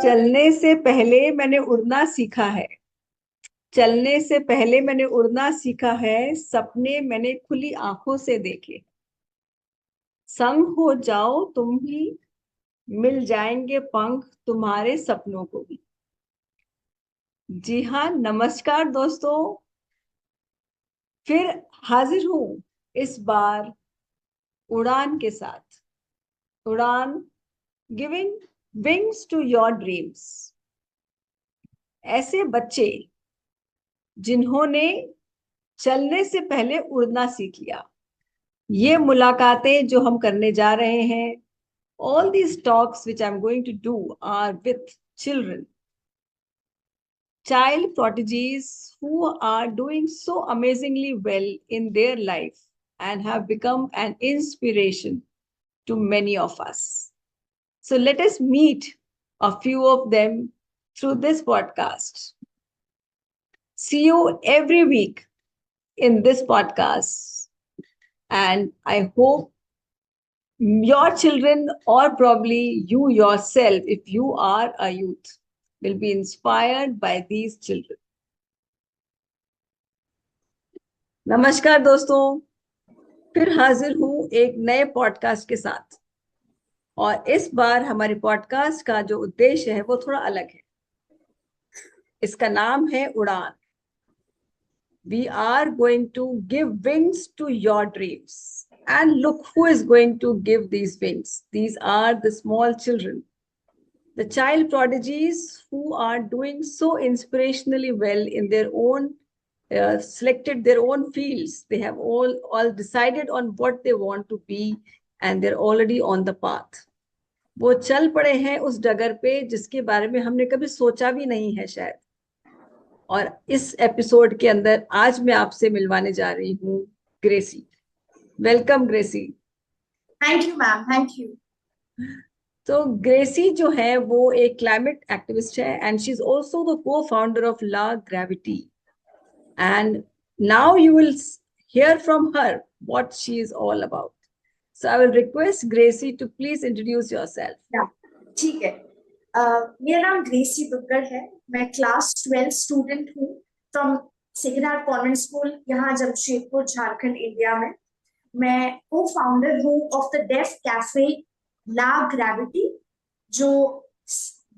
चलने से पहले मैंने उड़ना सीखा है। चलने से पहले मैंने उड़ना सीखा है। सपने मैंने खुली आंखों से देखे। संग हो जाओ तुम भी, मिल जाएंगे पंख तुम्हारे सपनों को भी। जी हाँ, नमस्कार दोस्तों। फिर हाजिर हूं इस बार उड़ान के साथ। Udaan, giving wings to your dreams. ऐसे बच्चे जिन्होंने चलने से पहले उड़ना सीख लिया। ये मुलाकातें जो हम करने जा रहे हैं, all these talks which I'm going to do are with children, child prodigies who are doing so amazingly well in their life and have become an inspiration to many of us. So let us meet a few of them through this podcast. See you every week in this podcast. And I hope your children, or probably you yourself, if you are a youth, will be inspired by these children. नमस्कार दोस्तों, फिर हाजिर हूं एक नए podcast के साथ। और इस बार हमारे पॉडकास्ट का जो उद्देश्य है वो थोड़ा अलग है। इसका नाम है उड़ान। We are going to give wings to your dreams. And look who is going to give these wings. These are the small children, the child prodigies who are doing so inspirationally well in their own selected their own fields. They have all decided on what they want to be, and they're already on the path. वो चल पड़े हैं उस डगर पे जिसके बारे में हमने कभी सोचा भी नहीं है शायद। और इस एपिसोड के अंदर आज मैं आपसे मिलवाने जा रही हूँ Gracy. Welcome Gracy. Thank you ma'am, thank you. तो ग्रेसी जो है वो एक क्लाइमेट एक्टिविस्ट है, and she is also the cofounder of La Gravity. And now you will hear from her what she is all about. So I will request Gracie to please introduce yourself. ठीक है। मेरा नाम ग्रेसी दुग्गल है। मैं class 12 student हूँ from Sacred Heart Convent School, यहाँ Jamshedpur, Jharkhand, India में। मैं को फाउंडर हूँ of the deaf cafe la Gravity, जो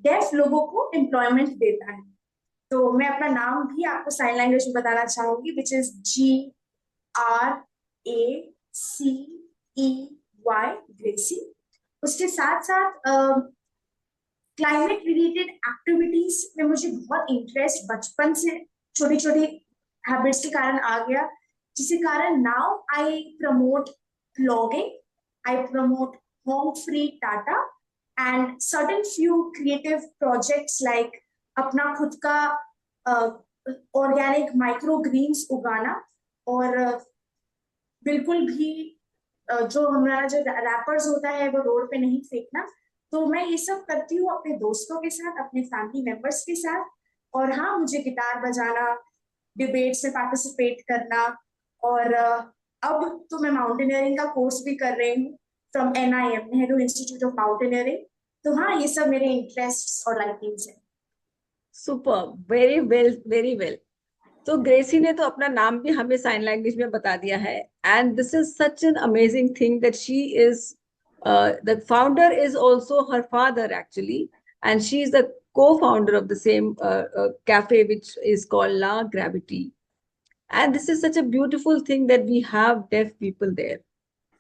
डेफ लोगों को एम्प्लॉयमेंट देता है। तो मैं अपना नाम भी आपको साइन लैंग्वेज में बताना चाहूंगी, विच इज GRACEY, ग्रेसी। उसके साथ साथ क्लाइमेट रिलेटेड एक्टिविटीज में मुझे बहुत इंटरेस्ट बचपन से, छोटी छोटी हैबिट्स के कारण आ गया, जिसके कारण now I promote blogging, I promote home free Tata and certain few creative projects like अपना खुद का ऑर्गेनिक माइक्रो ग्रीन्स उगाना, और बिल्कुल भी जो हमारा जो रैपर्स होता है वो रोड पे नहीं फेंकना। तो मैं ये सब करती हूँ अपने दोस्तों के साथ, अपने फैमिली मेंबर्स के साथ। और हाँ, मुझे गिटार बजाना, डिबेट्स में पार्टिसिपेट करना, और अब तो मैं माउंटेनियरिंग का कोर्स भी कर रही हूँ from NIM, Nehru institute of mountaineering. तो हाँ, ये सब मेरे इंटरेस्ट और लाइकिंग्स हैं। Super, very well, very well. तो ग्रेसी ने तो अपना नाम भी हमें साइन लैंग्वेज में बता दिया है, and this is such an amazing thing that she is the founder is also her father actually, and she is the co-founder of the same cafe which is called La Gravity. And this is such a beautiful thing that we have deaf people there.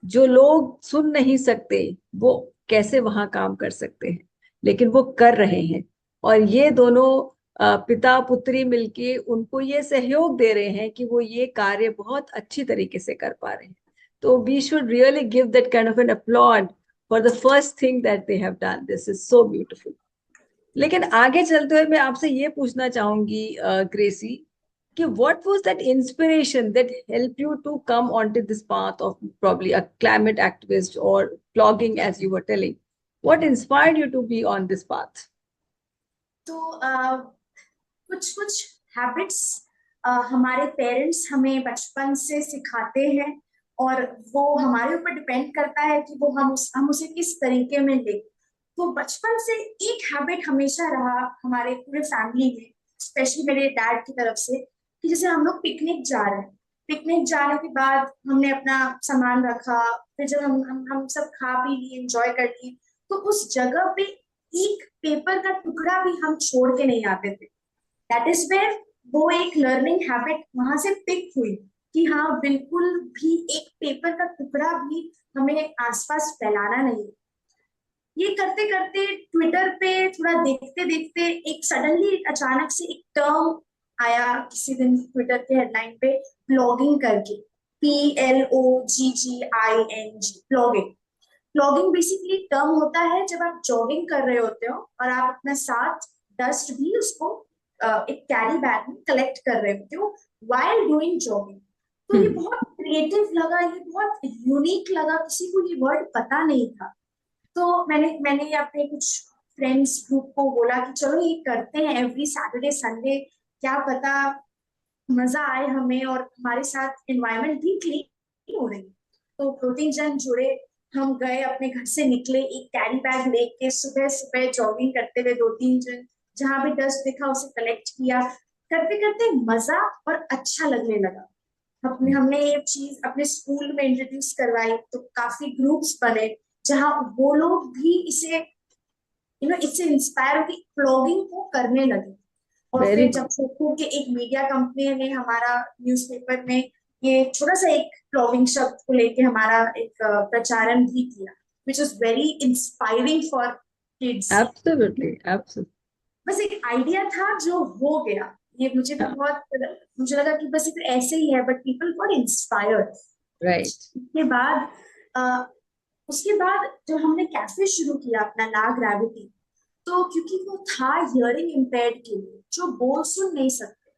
जो लोग सुन नहीं सकते वो कैसे वहां काम कर सकते हैं, लेकिन वो कर रहे हैं। और ये दोनों पिता पुत्री मिलके उनको ये सहयोग दे रहे हैं कि वो ये कार्य बहुत अच्छी तरीके से कर पा रहे हैं। तो we should really give that kind of an applaud for the first thing that they have done. This is so beautiful. लेकिन आगे चलते हुए मैं आपसे ये पूछना चाहूंगी ग्रेसी कि what was that inspiration that helped you to come onto this path of probably a climate activist or blogging, as you were telling? What inspired you to be on this path? तो कुछ कुछ habits हमारे parents हमें बचपन से सिखाते हैं, और वो हमारे ऊपर डिपेंड करता है कि वो हम उसे किस तरीके में ले। तो बचपन से एक हैबिट हमेशा रहा हमारे पूरे फैमिली में, स्पेशली मेरे डैड की तरफ से, कि जैसे हम लोग पिकनिक जा रहे हैं, पिकनिक जाने के बाद हमने अपना सामान रखा, फिर जब हम सब खा पी लिए, एंजॉय कर लिए, तो उस जगह पे एक पेपर का टुकड़ा भी हम छोड़ के नहीं आते थे। दैट इज वेयर वो एक लर्निंग हैबिट वहां से पिक हुई, कि हाँ बिल्कुल भी एक पेपर का टुकड़ा भी हमें आसपास फैलाना नहीं। ये करते करते ट्विटर पे थोड़ा देखते देखते एक सडनली अचानक से एक टर्म आया किसी दिन ट्विटर के हेडलाइन पे, ब्लॉगिंग करके, PLOGGING, blogging. Blogging basically term होता है जब आप जॉगिंग कर रहे होते हो और आप अपने साथ डस्ट भी उसको एक कैरी बैग में कलेक्ट कर रहे होते हो while डूइंग जॉगिंग। तो ये बहुत क्रिएटिव लगा, ये बहुत यूनिक लगा, किसी को ये वर्ड पता नहीं था। तो मैंने अपने कुछ फ्रेंड्स ग्रुप को बोला कि चलो ये करते हैं एवरी सैटरडे संडे, क्या पता मजा आए हमें और हमारे साथ एनवायरनमेंट भी क्लीन हो रही। तो 2-3 जन जुड़े, हम गए, अपने घर से निकले एक कैरी बैग लेके, सुबह सुबह जॉगिंग करते हुए 2-3 जन, जहां भी डस्ट दिखा उसे कलेक्ट किया। करते करते मजा और अच्छा लगने लगा। अपने हमने ये चीज अपने स्कूल में इंट्रोड्यूस करवाई, तो काफी ग्रुप्स बने जहाँ वो लोग भी इसे इससे इंस्पायर होकर ब्लॉगिंग को करने लगे। और वेरी फिर जब खो के एक मीडिया कंपनी ने हमारा न्यूज़पेपर में ये छोटा सा एक ब्लॉगिंग शब्द को लेके हमारा एक प्रचारण भी किया, which is very inspiring for kids. Absolutely, absolutely. बस एक आइडिया था जो हो गया, ये मुझे भी बहुत, मुझे लगा कि बस ये तो ऐसे ही है, but people got inspired. Right. उसके बाद अ, उसके बाद जब हमने कैफे शुरू किया अपना ला ग्रेविटी, तो क्योंकि वो था हियरिंग इम्पेयर्ड के लिए जो बोल सुन नहीं सकते,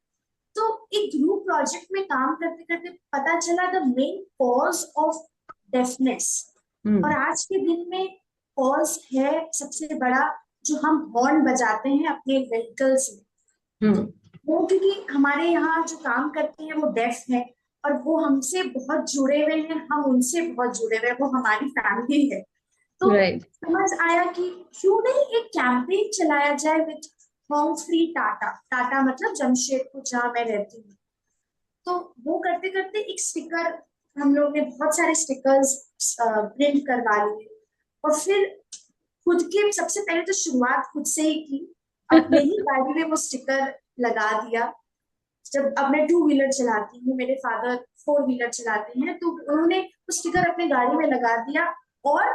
तो एक ग्रुप प्रोजेक्ट में काम करते करते पता चला the main cause of deafness. और आज के दिन में कॉज है सबसे बड़ा, जो हम हॉर्न बजाते हैं अपने व्हीकल्स में। तो वो क्योंकि हमारे यहाँ जो काम करते हैं वो डेफ है, और वो हमसे बहुत जुड़े हुए हैं, हम उनसे बहुत जुड़े हुए हैं, वो हमारी फैमिली है। तो राइट। समझ आया कि क्यों नहीं एक कैंपेन चलाया जाए with home free Tata, Tata मतलब जमशेदपुर जहाँ मैं रहती हूँ। तो वो करते करते एक स्टिकर, हम लोग ने बहुत सारे स्टिकर्स प्रिंट करवा लिए, और फिर खुद के सबसे पहले तो शुरुआत खुद से ही की, अपने ही गाड़ी में वो स्टिकर लगा दिया। जब अब मैं 2 व्हीलर चलाती हूँ, मेरे फादर 4 व्हीलर चलाते हैं, तो उन्होंने वो स्टिकर अपने गाड़ी में लगा दिया। और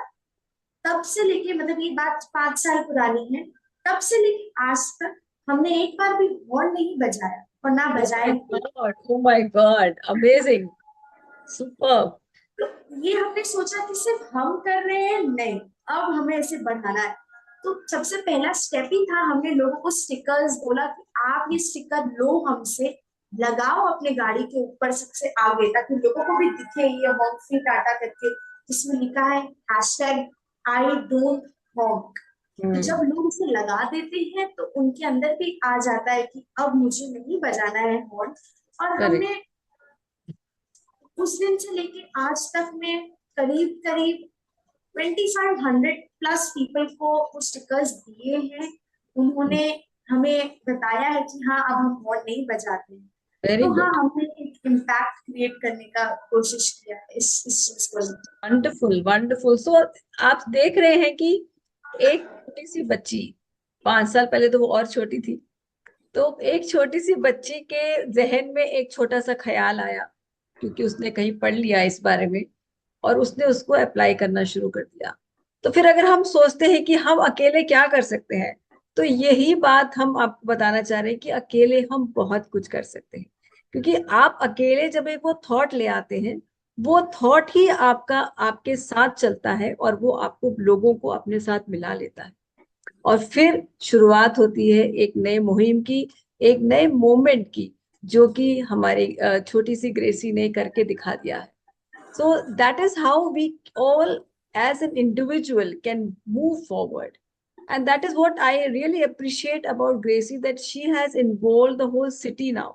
तब से लेके, मतलब ये बात 5 साल पुरानी है, तब से लेके आज तक हमने एक बार भी हॉर्न नहीं बजाया और ना Oh my बजाएंगे। God, oh my God, amazing, superb. तो ये हमने सोचा कि सिर्फ हम कर रहे हैं, नहीं, अब हमें इसे बढ़ाना है। तो सबसे पहला स्टेप ही था, हमने लोगों को स्टिकर्स बोला कि आप ये स्टिकर लो हमसे, लगाओ अपने गाड़ी के ऊपर सबसे आगे, ताकि लोगों को भी दिखे ये हॉर्न फ्री टाटा करके, जिसमें लिखा है हैशटैग आई डोंट हॉर्न। तो जब लोग इसे लगा देते हैं तो उनके अंदर भी आ जाता है कि अब मुझे नहीं बजाना है हॉर्न। और Correct. हमने उस दिन से लेके आज तक में करीब करीब 2500 प्लस पीपल को वो स्टिकर्स दिए हैं। उन्होंने हमें बताया है कि हाँ अब हम हॉर्न नहीं बजाते हैं। Very तो हाँ, good. हमने एक इम्पैक्ट क्रिएट करने का कोशिश किया है इस चीज को। Wonderful, wonderful. सो आप देख रहे हैं कि एक छोटी सी बच्ची, 5 साल पहले तो वो और छोटी थी, तो एक छोटी सी बच्ची के जहन में एक छोटा सा ख्याल आया, क्योंकि उसने कहीं पढ़ लिया इस बारे में, और उसने उसको अप्लाई करना शुरू कर दिया। तो फिर अगर हम सोचते हैं कि हम अकेले क्या कर सकते हैं, तो यही बात हम आपको बताना चाह रहे हैं कि अकेले हम बहुत कुछ कर सकते हैं। क्योंकि आप अकेले जब एक वो थॉट ले आते हैं, वो थॉट ही आपका आपके साथ चलता है, और वो आपको लोगों को अपने साथ मिला लेता है। और फिर शुरुआत होती है एक नए मुहिम की, एक नए मोमेंट की, जो कि हमारी छोटी सी ग्रेसी ने करके दिखा दिया है। So that is how we all as an individual can move forward. And that is what I really appreciate about Gracie, that she has involved the whole city now.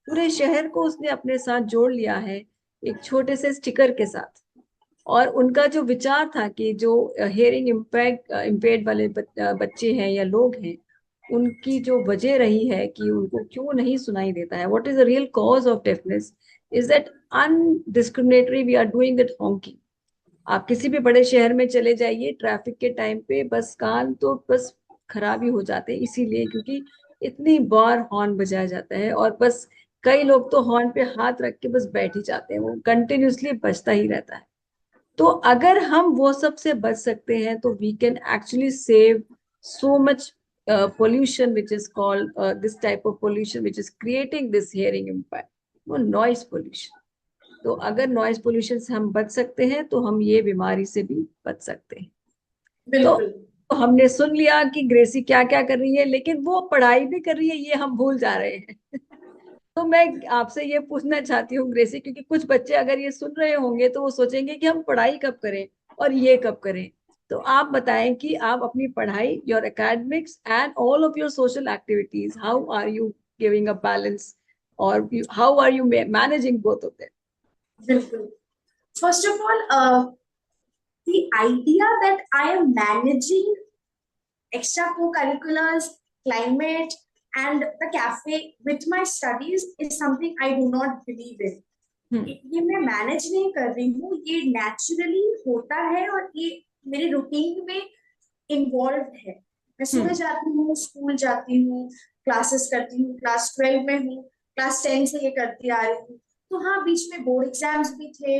पूरे शहर को उसने अपने साथ जोड़ लिया है एक छोटे से स्टिकर के साथ। और उनका जो विचार था कि जो हेयरिंग इम्पेयर्ड वाले बच्चे हैं या लोग हैं, उनकी जो वजह रही है कि उनको क्यों नहीं सुनाई देता है, what is the real cause of deafness, is that undiscriminatory we are doing that honking. आप किसी भी बड़े शहर में चले जाइए, ट्रैफिक के टाइम पे बस कान तो बस खराब ही हो जाते हैं, इसीलिए क्योंकि इतनी बार हॉर्न बजाया जाता है, और बस कई लोग तो हॉर्न पे हाथ रख के बस बैठ ही जाते हैं, वो कंटिन्यूअसली बजता ही रहता है। तो अगर हम वो सब से बच सकते हैं तो we can actually save so much pollution which is called this type of pollution which is creating this hearing impact, वो noise pollution। तो अगर नॉइज पोल्यूशन से हम बच सकते हैं तो हम ये बीमारी से भी बच सकते हैं। तो बिल्कुल। हमने सुन लिया कि ग्रेसी क्या क्या कर रही है, लेकिन वो पढ़ाई भी कर रही है, ये हम भूल जा रहे हैं। तो मैं आपसे ये पूछना चाहती हूँ ग्रेसी, क्योंकि कुछ बच्चे अगर ये सुन रहे होंगे तो वो सोचेंगे कि हम पढ़ाई कब करें और ये कब करें। तो आप बताएं कि आप अपनी पढ़ाई, your academics and all of your social activities, how are you giving a balance, और how are you managing both of them? बिल्कुल। First of all, the idea that I am managing extra co-curriculars, climate, and the cafe with my studies is something I do not believe in. ये मैं manage नहीं कर रही हूँ, ये naturally होता है और ये मेरे रूटीन में इन्वॉल्व है। मैं सुबह जाती हूँ, स्कूल जाती हूँ, क्लासेस करती हूँ, क्लास 12 में हूँ, क्लास 10 से ये करती आ रही हूँ। तो हाँ, बीच में बोर्ड एग्जाम्स भी थे,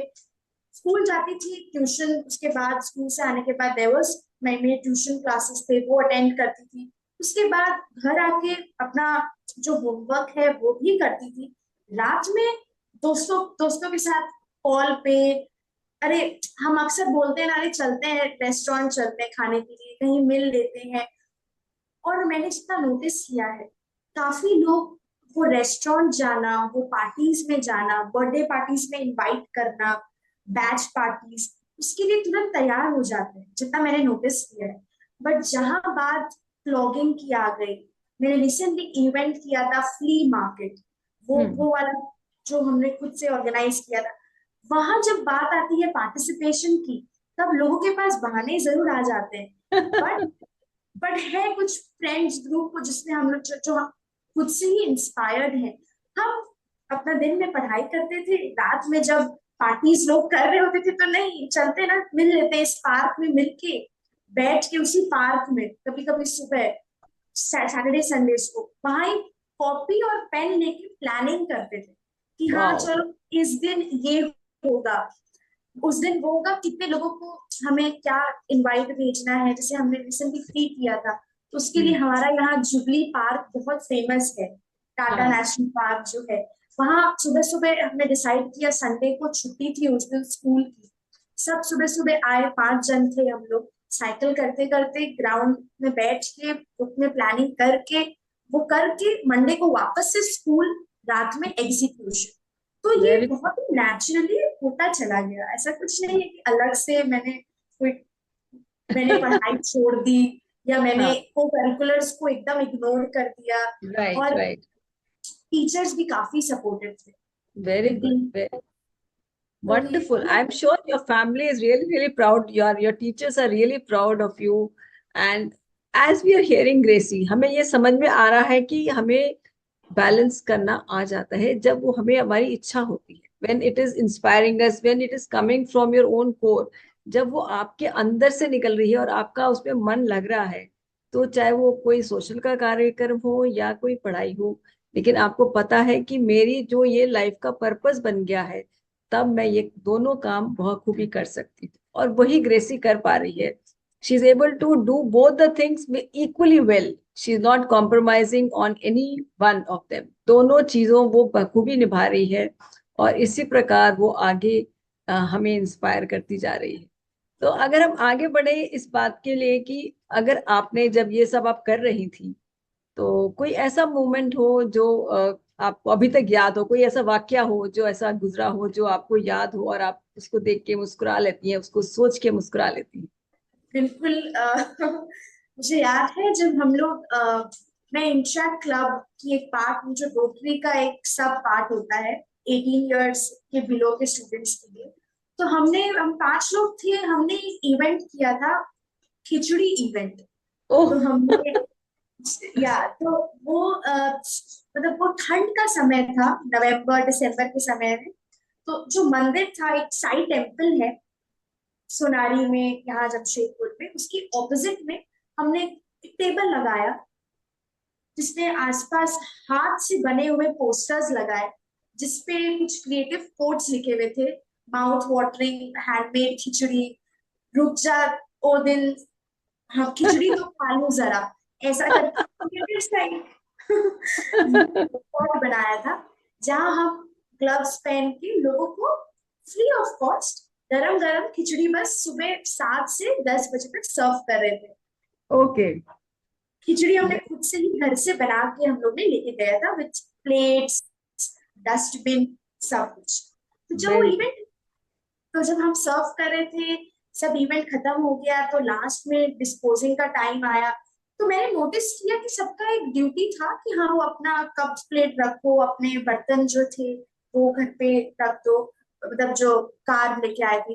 स्कूल जाती थी, ट्यूशन, उसके बाद स्कूल से आने के बाद देयर वाज मेरे ट्यूशन क्लासेस थे, वो अटेंड करती थी। उसके बाद घर आके अपना जो होमवर्क है वो भी करती थी। रात में दोस्तों दोस्तों के साथ कॉल पे, अरे हम अक्सर बोलते हैं ना, अरे चलते हैं रेस्टोरेंट, चलते हैं खाने के लिए, कहीं मिल लेते हैं। और मैंने जितना नोटिस किया है, काफी लोग वो रेस्टोरेंट जाना, वो पार्टीज में जाना, बर्थडे पार्टीज में इनवाइट करना, बैच पार्टीज, उसके लिए तुरंत तैयार हो जाते हैं, जितना मैंने नोटिस किया है। बट जहां बात ब्लॉगिंग की आ गई, मैंने रिसेंटली इवेंट किया था फ्ली मार्केट, वो वाला जो हमने खुद से ऑर्गेनाइज किया था। वहां जब बात आती है पार्टिसिपेशन की, तब लोगों के पास बहाने जरूर आ जाते हैं। बट है कुछ फ्रेंड्स ग्रुप को जिसमें हम लोग जो खुद से ही इंस्पायर्ड हैं। हम अपना दिन में पढ़ाई करते थे, रात में जब पार्टीज लोग कर रहे होते थे तो नहीं चलते ना, मिल लेते इस पार्क में, मिलके बैठ के उसी पार्क में, कभी कभी सुबह सैटरडे संडे को वहां एक कॉपी और पेन लेके प्लानिंग करते थे कि हाँ वाओ। चलो इस दिन ये होगा, उस दिन वो होगा, कितने लोगों को हमें क्या इनवाइट भेजना है। जैसे हमने रिसेंटली फ्री किया था, तो उसके लिए हमारा यहाँ जुबली पार्क बहुत फेमस है, टाटा हाँ। नेशनल पार्क जो है। वहां सुबह सुबह हमने डिसाइड किया, संडे को छुट्टी थी उस दिन स्कूल की, सब सुबह सुबह आए, 5 जन थे हम लोग, साइकिल करते करते ग्राउंड में बैठ के उसमें प्लानिंग करके, वो करके मंडे को वापस से स्कूल, रात में एग्जीक्यूशन। तो ये वेरी। बहुत ही नेचुरली होता चला गया, ऐसा कुछ नहीं है कि अलग से मैंने पढ़ाई छोड़ दी या मैंने हाँ। को करिकुलर्स को एकदम इग्नोर कर दिया। राइट और राइट। टीचर्स भी काफी सपोर्टिव थे। वेरी दीदी, गुड। तो ये Wonderful. ये I'm sure your family is really, really proud. Your teachers are really proud of you. And as we are hearing Gracie, हमें ये समझ में आ रहा है कि हमें बैलेंस करना आ जाता है जब वो हमें हमारी इच्छा होती है, when it is inspiring us, when it is coming from your own core, जब वो आपके अंदर से निकल रही है और आपका उसमें मन लग रहा है, तो चाहे वो कोई सोशल का कार्यक्रम हो या कोई पढ़ाई हो, लेकिन आपको पता है कि मेरी जो ये लाइफ का पर्पस बन गया है, तब मैं ये दोनों काम बहुत खूबी कर सकती हूँ, और वही ग्रेसी कर पा रही है। She is able to do both the things equally well, she is not compromising on any one of them, दोनों चीजों वो बखूबी निभा रही है, और इसी प्रकार वो आगे हमें इंस्पायर करती जा रही है। तो अगर हम आगे बढ़े इस बात के लिए कि अगर आपने जब ये सब आप कर रही थी, तो कोई ऐसा मोमेंट हो जो आपको अभी तक याद हो, कोई ऐसा वाक्य हो जो ऐसा गुजरा हो जो आपको याद हो और आप उसको देख के मुस्कुरा लेती हैं, उसको सोच के मुस्कुरा लेती हैं? बिल्कुल। मुझे याद है जब हम लोग मैं इंट्रा क्लब की एक पार्ट, जो रोटरी का एक सब पार्ट होता है 18 इयर्स के बिलो के स्टूडेंट्स के लिए, तो हम 5 लोग थे, हमने एक इवेंट किया था, खिचड़ी इवेंट। ओह। तो हमने या तो वो मतलब वो ठंड का समय था, नवंबर दिसंबर के समय में। तो जो मंदिर था, एक साई टेम्पल है सोनारी में, यहाँ जमशेदपुर में, उसके ऑपोजिट में हमने एक टेबल लगाया, जिसमें आसपास हाथ से बने हुए पोस्टर्स लगाए, जिसपे कुछ क्रिएटिव कोट्स लिखे हुए थे, माउथ वाटरिंग हैंडमेड खिचड़ी, रुक जा ओ दिन, हाँ खिचड़ी तो खा लूं जरा, ऐसा करके क्रिएटिव सा पॉट बनाया था, जहां हम ग्लव्स पहन के लोगों को फ्री ऑफ कॉस्ट गरम गरम खिचड़ी बस सुबह 7 से 10 बजे तक सर्व कर रहे थे। ओके। खिचड़ी हमने खुद से ही घर से बना के हम लोग ने लेके गया था, विथ प्लेट्स, डस्टबिन, सब कुछ। तो जब वो वेरी गुड। इवेंट, तो जब हम सर्व कर रहे थे, सब इवेंट खत्म हो गया, तो लास्ट में डिस्पोजिंग का टाइम आया। तो मैंने नोटिस किया कि सबका एक ड्यूटी था कि हाँ वो अपना कप प्लेट रखो, अपने बर्तन जो थे वो घर पे रख दो, मतलब जो कार लेके आए थे।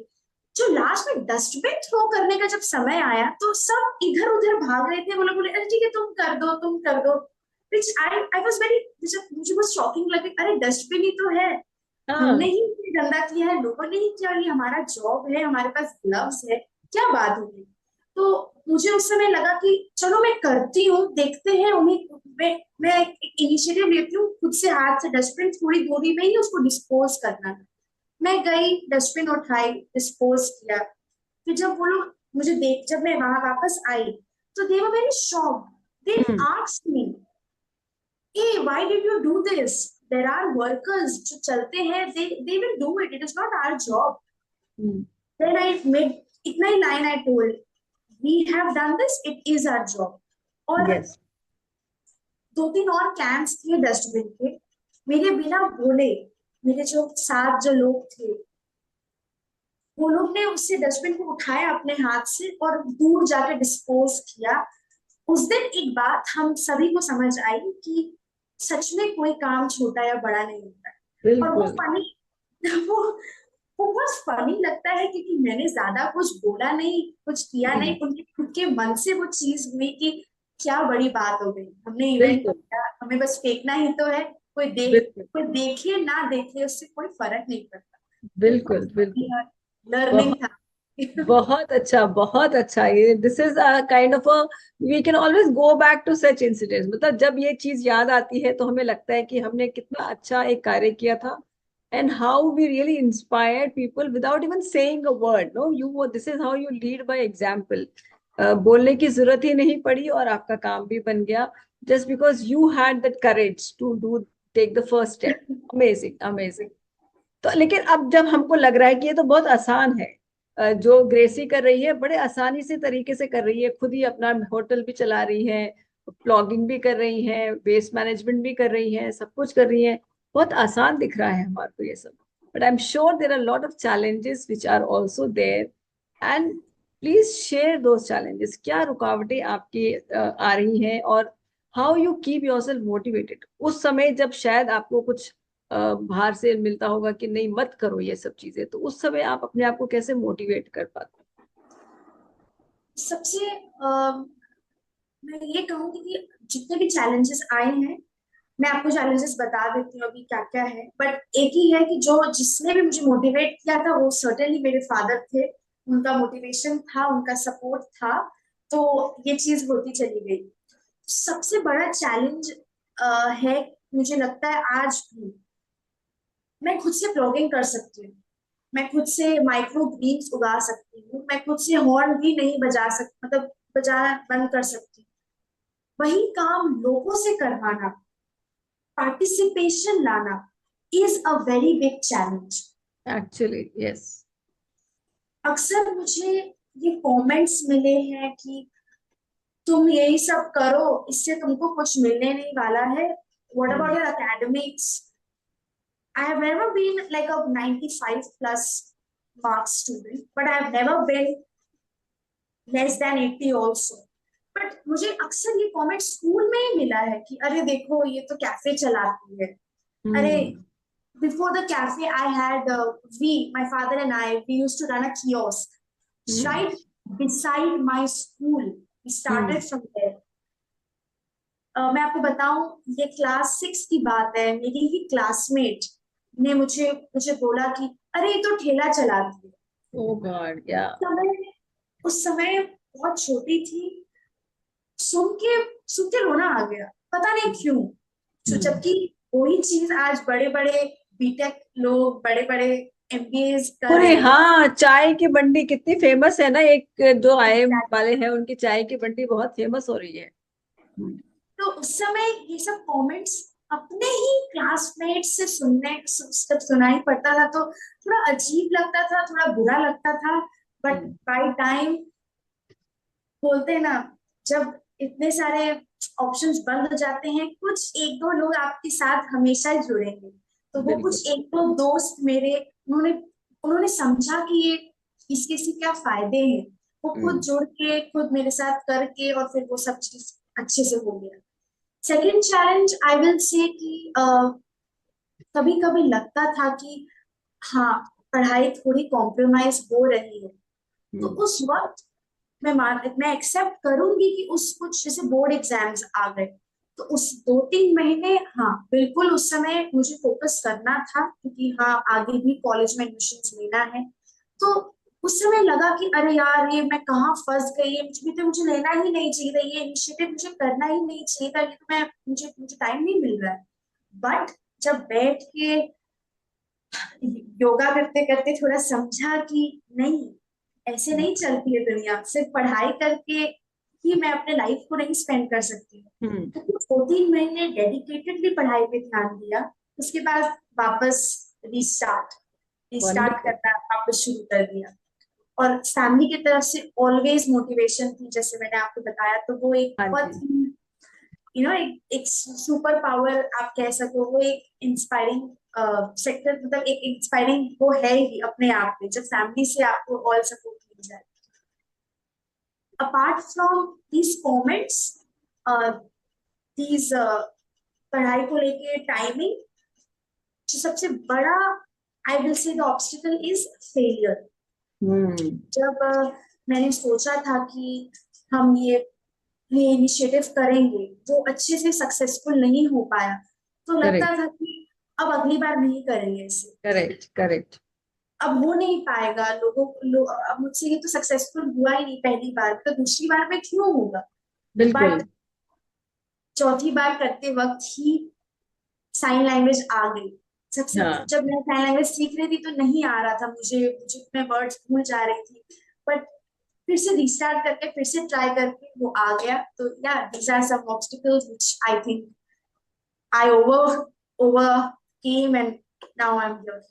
जो लास्ट में डस्टबिन थ्रो करने का जब समय आया, तो सब इधर उधर भाग रहे थे, वो लोग बोले अरे ठीक है तुम कर दो, तुम कर दो। विच आई वाज वेरी, मुझे बहुत शॉकिंग लगे, अरे डस्टबिन ही तो है, हमने हाँ। ही इसे गंदा किया है, लोगों ने ही किया, ये हमारा जॉब है, हमारे पास ग्लव्स है, क्या बात होगी। तो मुझे उस समय लगा कि चलो मैं करती हूँ, देखते हैं, उन्हें मैं इनिशिएटिव लेती हूँ, खुद से हाथ से डस्टबिन थोड़ी दूरी में ही उसको डिस्पोज करना। मैं गई, डस्टबिन उठाई, डिस्पोज किया। फिर जब वो लोग मुझे देख, जब मैं वहां वापस आई, तो they were very shocked. They hmm. Asked me, hey, why did you do this? There are workers जो चलते हैं, they will do it, it is not our job. Hmm. Then I made इतना ही line I told, we have done this, it is our job. और yes. 2-3 और cans थे dustbin के, मेरे बिना बोले मेरे जो साथ जो लोग थे, वो लोग ने उससे डस्टबिन को उठाया अपने हाथ से और दूर जाकर डिस्पोज किया। उस दिन एक बात हम सभी को समझ आई कि सच में कोई काम छोटा या बड़ा नहीं होता है। और वो बिल्कुल। फनी वो वो बहुत फनी लगता है, क्योंकि मैंने ज्यादा कुछ बोला नहीं, कुछ किया हम्म। नहीं, उनके खुद के मन से वो चीज हुई कि क्या बड़ी बात हो गई, हमने इवेंट बिल्कुल। किया, हमें बस फेंकना ही तो है, बिल्कुल। कोई देखे ना देखे उससे कोई फर्क नहीं पड़ता। तो बहुत बिल्कुल। फनी बिल्कुल। और लर्निंग बहुत था। बहुत अच्छा, बहुत अच्छा। ये this is a kind of a, we can always go back to such incidents. मतलब जब ये चीज याद आती है तो हमें लगता है कि हमने कितना अच्छा एक कार्य किया था, and how we really inspired people without even saying a word. Know you, this is how you lead by example. बोलने की जरूरत ही नहीं पड़ी और आपका काम भी बन गया, just because you had that courage to do, take the first step. Amazing, amazing. तो लेकिन अब जब हमको लग रहा है कि ये तो बहुत आसान है, जो ग्रेसी कर रही है बड़े आसानी से तरीके से कर रही है, खुद ही अपना होटल भी चला रही है, ब्लॉगिंग भी कर रही है, वेस्ट मैनेजमेंट भी कर रही है, सब कुछ कर रही है, बहुत आसान दिख रहा है हमारे को ये सब। But I am sure there are lot of challenges which are also there, and please share those challenges. क्या रुकावटें आपकी आ रही हैं, और how you keep yourself motivated उस समय जब शायद आपको कुछ बाहर से मिलता होगा कि नहीं मत करो ये सब चीजें, तो उस समय आप अपने आप को कैसे मोटिवेट कर पाते सबसे मैं ये कहूंगी कि जितने भी चैलेंजेस आए हैं, मैं आपको चैलेंजेस बता देती हूँ अभी क्या क्या है, बट एक ही है कि जो जिसने भी मुझे मोटिवेट किया था वो सर्टेनली मेरे फादर थे। उनका मोटिवेशन था, उनका सपोर्ट था, तो ये चीज होती चली गई। सबसे बड़ा चैलेंज है, मुझे लगता है आज भी, मैं खुद से ब्लॉगिंग कर सकती हूँ, मैं खुद से माइक्रो ग्रीन्स उगा सकती हूँ, मैं खुद से हॉर्न भी नहीं बजा सकती, मतलब बजाना बंद कर सकती हूँ। वही काम लोगों से करवाना, पार्टिसिपेशन लाना, is a very big challenge. Actually? Yes. अक्सर मुझे ये कमेंट्स मिले हैं कि तुम यही सब करो, इससे तुमको कुछ मिलने नहीं वाला है, what about your academics? I have never been like a 95 plus mark student, but I have never been less than 80 also. But मुझे अक्सर ये कमेंट स्कूल में ही मिला है कि अरे देखो ये तो कैफे चलाती है, अरे हम्म। before the cafe, I had my father and we used to run a kiosk right beside my school. We started from there. मैं आपको बताऊं, ये क्लास 6 की बात है। मेरी ही क्लासमेट ने मुझे मुझे बोला कि अरे ये तो ठेला चलाती है। Oh God, yeah. उस समय बहुत छोटी थी, सुन के सुन के रोना आ गया, पता नहीं क्यों। तो जबकि वही चीज आज बड़े बड़े बीटेक लोग, बड़े बड़े एमबीएस कर पूरे, रहे हैं। हाँ, चाय की बंडी कितनी फेमस है ना, एक जो आईएम वाले हैं उनकी चाय की बंडी बहुत फेमस हो रही है। तो उस समय ये सब कमेंट्स अपने ही क्लासमेट से सुनने जब सुनाई पड़ता था तो थोड़ा अजीब लगता था, थोड़ा बुरा लगता था। बट बाय टाइम, बोलते हैं ना, जब इतने सारे ऑप्शंस बंद हो जाते हैं, कुछ एक दो लोग आपके साथ हमेशा जुड़ेंगे। तो वो बिल्कुल। कुछ एक दो दोस्त मेरे, उन्होंने उन्होंने समझा कि ये इसके से क्या फायदे हैं। वो खुद जुड़ के, खुद मेरे साथ करके, और फिर वो सब चीज अच्छे से हो गया। Second challenge I will say कि कभी कभी लगता था कि हाँ, पढ़ाई थोड़ी कॉम्प्रोमाइज हो रही है। तो उस वक्त मैं एक्सेप्ट करूंगी कि उस कुछ जैसे बोर्ड एग्जाम्स आ गए, तो उस 2-3 महीने, हाँ बिल्कुल उस समय मुझे फोकस करना था, क्योंकि हाँ आगे भी कॉलेज में एडमिशन लेना है। तो उस समय लगा कि अरे यार, ये मैं कहाँ फंस गई, ये मुझे लेना ही नहीं चाहिए था, ये इनिशिएटिव मुझे करना ही नहीं चाहिए था, ये तो मुझे मुझे टाइम नहीं मिल रहा है। बट जब बैठ के योगा करते करते थोड़ा समझा कि नहीं, ऐसे नहीं चलती है दुनिया, सिर्फ पढ़ाई करके ही मैं अपने लाइफ को नहीं स्पेंड कर सकती। तो कुछ 2-3 महीने डेडिकेटेडली पढ़ाई पे ध्यान दिया। उसके बाद वापस रीस्टार्ट रीस्टार्ट वंडरफुल। करना वापस शुरू कर दिया। और फैमिली की तरफ से ऑलवेज मोटिवेशन थी, जैसे मैंने आपको बताया। तो वो एक हाँ बहुत जी। ही एक सुपर पावर आप कह सको, वो एक इंस्पायरिंग सेक्टर, मतलब एक इंस्पायरिंग वो है ही अपने आप में, जब फैमिली से आपको ऑल सपोर्ट मिल जाए। Apart from these comments, these पढ़ाई को लेके टाइमिंग, जो सबसे बड़ा I will say the obstacle is failure. जब मैंने सोचा था कि हम ये इनिशिएटिव करेंगे, जो अच्छे से सक्सेसफुल नहीं हो पाया, तो लगता करेक्ट, था कि अब अगली बार नहीं करेंगे इसे, करेक्ट, करेक्ट। अब हो नहीं पाएगा। अब मुझसे ये तो सक्सेसफुल हुआ ही नहीं पहली बार, तो दूसरी बार में क्यों होगा। बिल्कुल। बट चौथी बार करते वक्त ही साइन लैंग्वेज आ गई। सबसे हाँ, जब मैं साइन लैंग्वेज सीख रही थी तो नहीं आ रहा था मुझे मुझे मैं वर्ड्स भूल जा रही थी। बट फिर से रिस्टार्ट करके, फिर से ट्राई करके वो आ गया। तो या these are some obstacles which I think I overcame, and now I am here.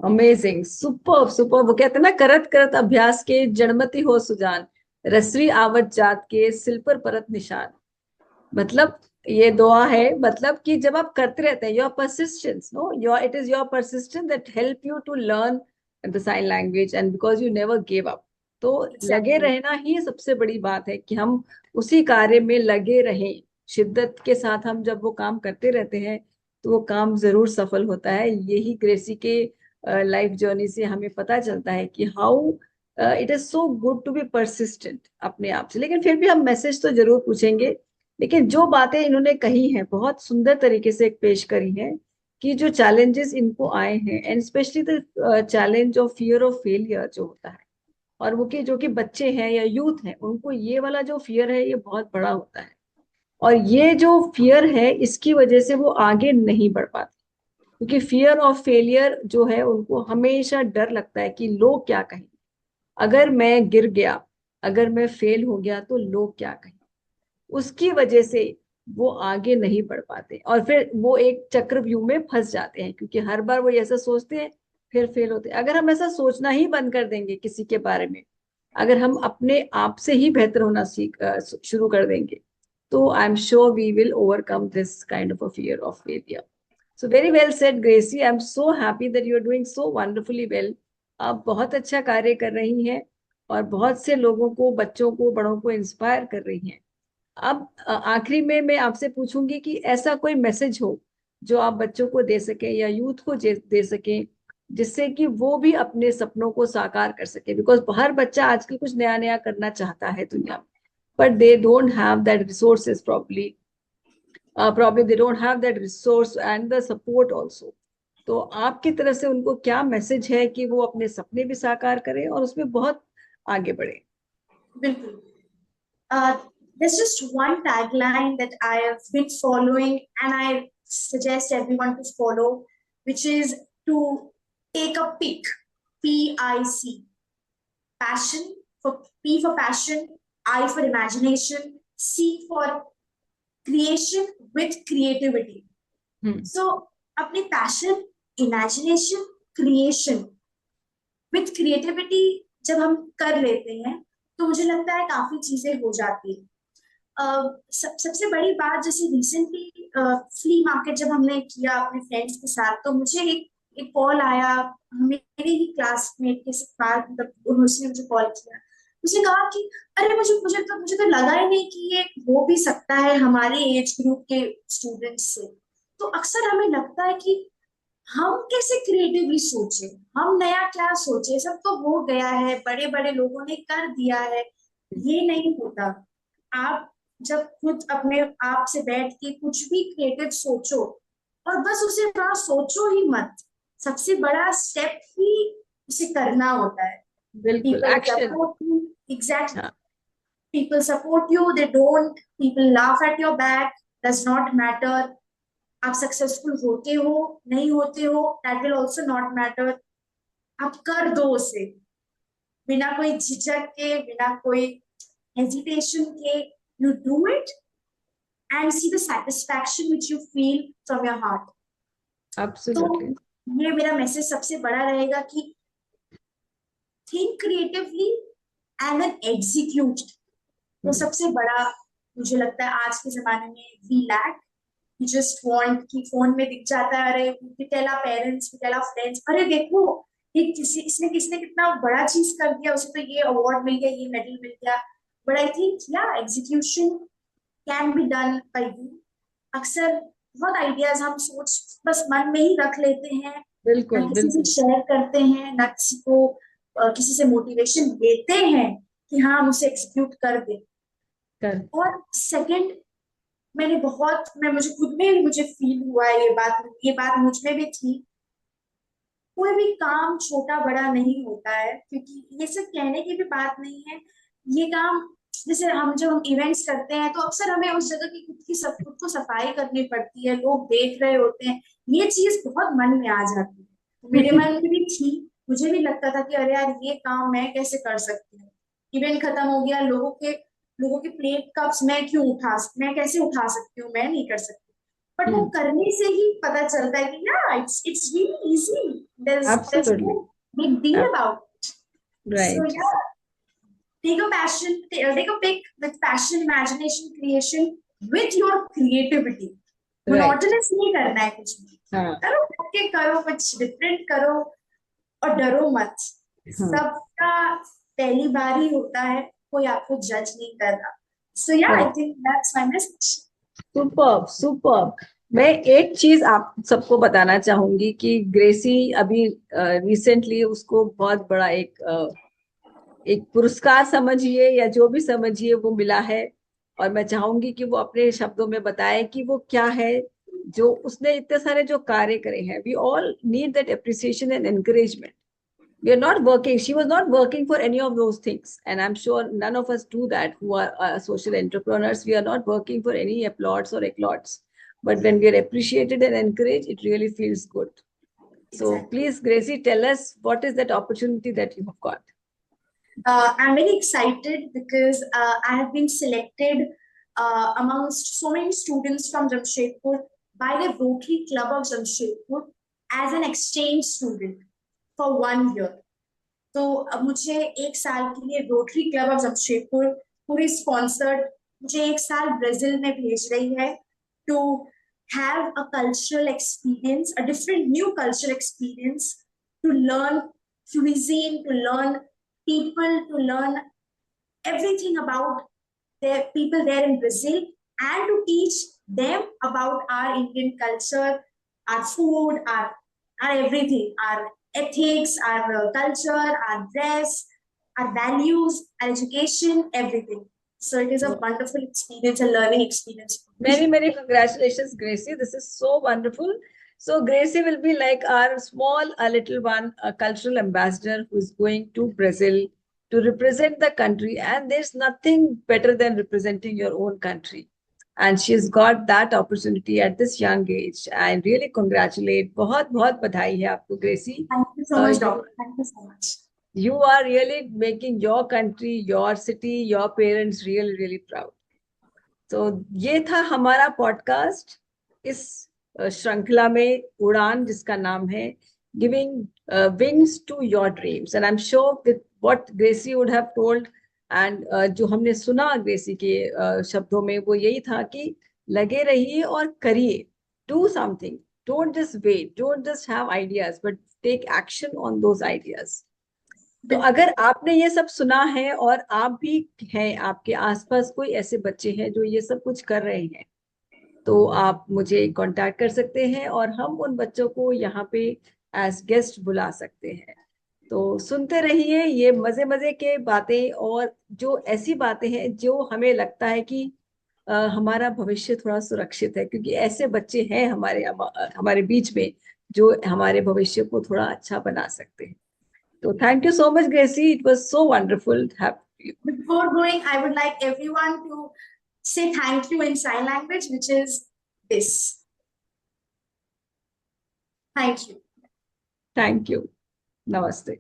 Amazing, super super. वो कहते हैं ना, करत करत अभ्यास के जड़मति हो सुजान, रसरी आवत जात के सिल पर परत निशान। मतलब ये दुआ है, मतलब कि जब आप करते रहते हैं, your persistence, no, your it is your persistence that help you to learn the sign language, and because you never give up. तो लगे एग्जैक्टली। रहना ही सबसे बड़ी बात है, कि हम उसी कार्य में लगे रहें, शिद्दत के साथ। हम जब वो काम करते रहते हैं तो वो काम जरूर सफल होता है। यही ग्रेसी के लाइफ जर्नी से हमें पता चलता है कि how it is so good to be persistent अपने आप से। लेकिन फिर भी हम मैसेज तो जरूर पूछेंगे। लेकिन जो बातें इन्होंने कही हैं बहुत सुंदर तरीके से पेश करी हैं, कि जो चैलेंजेस इनको आए हैं, and specially the challenge of fear of failure जो होता है, और वो कि जो कि बच्चे हैं या यूथ हैं, उनको ये वाला जो फियर है ये बहुत बड़ा होता है। और ये जो फियर है इसकी वजह से वो आगे नहीं बढ़ पाते, क्योंकि फियर ऑफ फेलियर जो है, उनको हमेशा डर लगता है कि लोग क्या कहेंगे, अगर मैं गिर गया, अगर मैं फेल हो गया तो लोग क्या कहेंगे। उसकी वजह से वो आगे नहीं बढ़ पाते, और फिर वो एक चक्रव्यूह में फंस जाते हैं, क्योंकि हर बार वो ऐसा सोचते हैं, फिर फेल होते हैं। अगर हम ऐसा सोचना ही बंद कर देंगे किसी के बारे में, अगर हम अपने आप से ही बेहतर होना शुरू कर देंगे, तो I am sure we will overcome this kind of a fear of failure. So very well said Gracie, I am so happy that you are doing so wonderfully well. आप बहुत अच्छा कार्य कर रही हैं, और बहुत से लोगों को, बच्चों को, बड़ों को इंस्पायर कर रही हैं। अब आखिरी में मैं आपसे पूछूंगी कि ऐसा कोई मैसेज हो जो आप बच्चों को दे सकें या यूथ को दे सकें, जिससे कि वो भी अपने सपनों को साकार कर सके? बिकॉज हर बच्चा आजकल कुछ नया नया करना चाहता है दुनिया में, but they don't have that resources probably they don't have that resource and the support also. तो आपकी तरफ से उनको क्या मैसेज है कि वो अपने सपने भी साकार करें और उसमें बहुत आगे बढ़े? बिल्कुल। There's just one tagline that I have been following and I suggest everyone to follow, which is to take a pick. P-I-C. Passion, for P for passion, I for imagination, C for creation with creativity. So अपनी passion, imagination, creation with creativity जब हम कर लेते हैं तो मुझे लगता है काफी चीजें हो जाती है। सबसे बड़ी बात, जैसे रिसेंटली फ्ली मार्केट जब हमने किया अपने फ्रेंड्स के साथ, तो मुझे एक कॉल आया मेरे ही क्लासमेट के साथ, मतलब उसने मुझे कॉल किया, उसने कहा कि अरे मुझे तो लगा ही नहीं कि ये हो भी सकता है हमारे एज ग्रुप के स्टूडेंट्स से। तो अक्सर हमें लगता है कि हम कैसे क्रिएटिवली सोचे, हम नया क्या सोचे, सब तो हो गया है, बड़े बड़े लोगों ने कर दिया है, ये नहीं होता। आप जब खुद अपने आप से बैठ के कुछ भी क्रिएटिव सोचो और बस उसे वहां सोचो ही मत, सबसे बड़ा स्टेप ही उसे करना होता है। बिल्कुल, people action. Support you, exactly, हाँ, people support you, they don't, people laugh at your back, does not matter. आप सक्सेसफुल होते हो नहीं होते हो, that will also not matter. आप कर दो उसे बिना कोई झिझक के, बिना कोई हेजिटेशन के, you do it and see the satisfaction which you feel from your heart. तो एब्सोल्युटली। ये मेरा मैसेज सबसे बड़ा रहेगा कि think creatively and then execute। वो सबसे बड़ा मुझे लगता है आज के जमाने में we lack। You just want कि फोन में दिख जाता है, अरे we tell our parents, we tell our friends, अरे देखो ये इसने किसने कितना बड़ा चीज कर दिया, उसे तो ये अवार्ड मिल गया, ये मेडल मिल गया। बट आई थिंक या execution can be done by you. अक्सर बहुत आइडियाज हम सोच बस मन में ही रख लेते हैं, ना बिल्कुल किसी से बिल्कुल। शेयर करते हैं, ना किसी को किसी से मोटिवेशन देते हैं कि हाँ हम उसे एग्जीक्यूट कर दें। कर। और सेकंड, मैं मुझे खुद में भी मुझे फील हुआ है, ये बात मुझ में भी थी। कोई भी काम छोटा बड़ा नहीं होता है, क्योंकि ये सिर्फ कहने की भी बात नहीं है। ये काम, जैसे हम जब हम इवेंट्स करते हैं तो अक्सर हमें उस जगह की खुद को सफाई करनी पड़ती है, लोग देख रहे होते हैं, ये चीज बहुत मन में आ जाती है। तो मेरे मन में भी थी, मुझे भी लगता था कि अरे यार ये काम मैं कैसे कर सकती हूँ। इवेंट खत्म हो गया, लोगों के प्लेट कप्स मैं कैसे उठा सकती हूँ, मैं नहीं कर सकती। बट वो करने से ही पता चलता है कि या it's really easy, there's no absolutely. big deal about it. So right. yeah, take a pick with passion, imagination, creation, with your creativity. Right. Monotonous नहीं करना है कुछ भी, हाँ करो करके करो, कुछ डिफरेंट करो और डरो मत। हाँ। सबका पहली बार ही होता है, कोई आपको जज नहीं कर रहा। So yeah, I correct. think that's my message. Superb superb. मैं एक चीज आप सबको बताना चाहूंगी कि ग्रेसी अभी रिसेंटली उसको बहुत बड़ा एक पुरस्कार समझिए या जो भी समझिए वो मिला है, और मैं चाहूंगी कि वो अपने शब्दों में बताए कि वो क्या है जो उसने इतने सारे जो कार्य करे हैं। We all need that appreciation and encouragement. We are not working, she was not working for any of those things, and I'm sure none of us do that who are social entrepreneurs. We are not working for any applauds or eclats, but when we are appreciated and encouraged, it really feels good. So Exactly. please, Gracie, tell us what is that opportunity that you have got? I'm very excited because I have been selected amongst so many students from Jamshedpur by the Rotary Club of Jamshedpur as an exchange student for 1 year. तो अब मुझे एक साल के लिए rotary club of Jamshedpur पूरी sponsored मुझे एक साल ब्राजील में भेज रही है to have a cultural experience, a different new cultural experience, to learn cuisine, to learn people, to learn everything about their people there in Brazil, and to teach them about our Indian culture, our food, our everything, our ethics, our culture, our dress, our values, our education, everything. So it is a wonderful experience, a learning experience. Many, many congratulations, Gracie. This is so wonderful. So Gracie will be like our small, a little one, a cultural ambassador who is going to Brazil to represent the country. And there's nothing better than representing your own country. And she's got that opportunity at this young age. I really congratulate. बहुत बहुत बधाई है आपको, Gracie. Thank you so much, Doctor. Thank you so much. You are really making your country, your city, your parents really, really proud. तो ये था हमारा podcast इस श्रृंखला में उड़ान, जिसका नाम है giving wings to your dreams. And I am sure with what Gracie would have told, and जो हमने सुना ग्रेसी के शब्दों में, वो यही था कि लगे रहिए और करिए. Do something, don't just wait, don't just have ideas, but take action on those ideas. तो अगर आपने ये सब सुना है और आप भी हैं, आपके आसपास कोई ऐसे बच्चे हैं जो ये सब कुछ कर रहे हैं, तो आप मुझे कांटेक्ट कर सकते हैं और हम उन बच्चों को यहाँ पे एज गेस्ट बुला सकते हैं. तो सुनते रहिए ये मजे मजे के बातें, और जो ऐसी बातें हैं जो हमें लगता है कि हमारा भविष्य थोड़ा सुरक्षित है, क्योंकि ऐसे बच्चे हैं हमारे बीच में जो हमारे भविष्य को थोड़ा अच्छा बना सकते हैं. So thank you so much, Gracie. It was so wonderful to have you. Before going, I would like everyone to say thank you in sign language, which is this. Thank you. Thank you. Namaste.